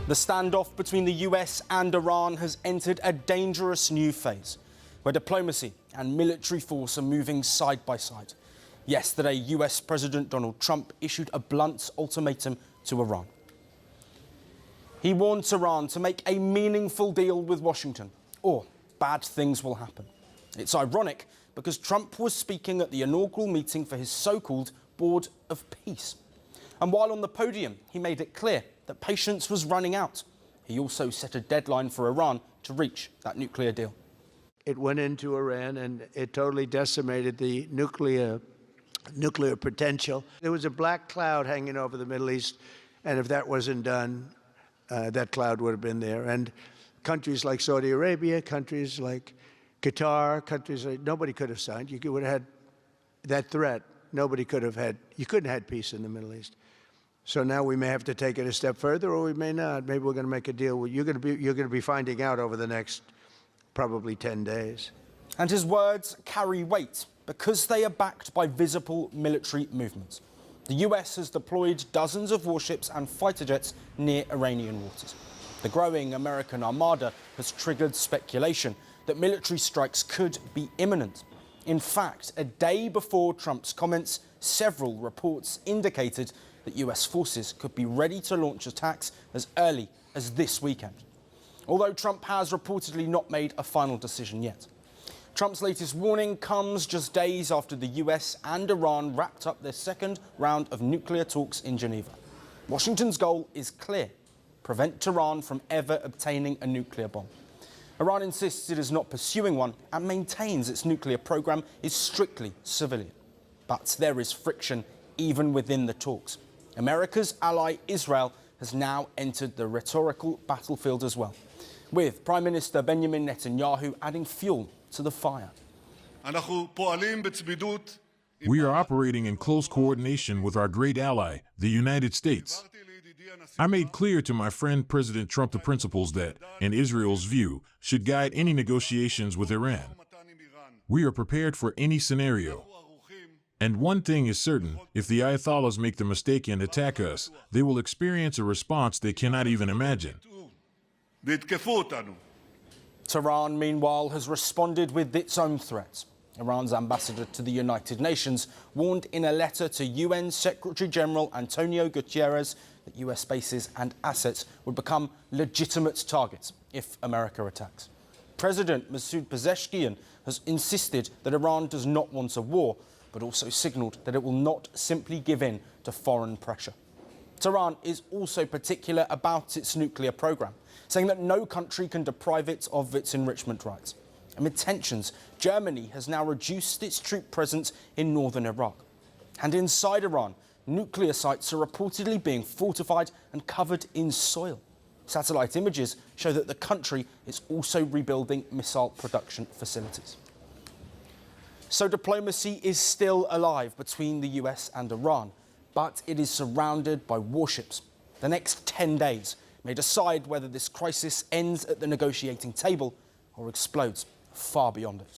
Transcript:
The standoff between the US and Iran has entered a dangerous new phase, where diplomacy and military force are moving side by side. Yesterday, US President Donald Trump issued a blunt ultimatum to Iran. He warned Iran to make a meaningful deal with Washington, or bad things will happen. It's ironic because Trump was speaking at the inaugural meeting for his so-called Board of Peace. And while on the podium, he made it clear that patience was running out. He also set a deadline for Iran to reach that nuclear deal. It went into Iran and it totally decimated the nuclear potential. There was a black cloud hanging over the Middle East, and if that wasn't done, that cloud would have been there. And countries like Saudi Arabia, countries like Qatar, countries like nobody could have signed. You would have had that threat. Nobody could have had. You couldn't have had peace in the Middle East. So now we may have to take it a step further, or we may not. Maybe we're going to make a deal. You're going to be finding out over the next probably 10 days. And his words carry weight because they are backed by visible military movements. The US has deployed dozens of warships and fighter jets near Iranian waters. The growing American armada has triggered speculation that military strikes could be imminent. In fact, a day before Trump's comments, several reports indicated that US forces could be ready to launch attacks as early as this weekend. Although Trump has reportedly not made a final decision yet. Trump's latest warning comes just days after the US and Iran wrapped up their second round of nuclear talks in Geneva. Washington's goal is clear: prevent Tehran from ever obtaining a nuclear bomb. Iran insists it is not pursuing one and maintains its nuclear program is strictly civilian. But there is friction even within the talks. America's ally Israel has now entered the rhetorical battlefield as well, with Prime Minister Benjamin Netanyahu adding fuel to the fire. We are operating in close coordination with our great ally, the United States. I made clear to my friend President Trump the principles that, in Israel's view, should guide any negotiations with Iran. We are prepared for any scenario. And one thing is certain: if the Ayatollahs make the mistake and attack us, they will experience a response they cannot even imagine. Tehran, meanwhile, has responded with its own threats. Iran's ambassador to the United Nations warned in a letter to UN Secretary-General Antonio Guterres that US bases and assets would become legitimate targets if America attacks. President Masoud Pezeshkian has insisted that Iran does not want a war, but also signalled that it will not simply give in to foreign pressure. Tehran is also particular about its nuclear program, saying that no country can deprive it of its enrichment rights. Amid tensions, Germany has now reduced its troop presence in northern Iraq. And inside Iran, nuclear sites are reportedly being fortified and covered in soil. Satellite images show that the country is also rebuilding missile production facilities. So diplomacy is still alive between the US and Iran, but it is surrounded by warships. The next 10 days may decide whether this crisis ends at the negotiating table or explodes far beyond it.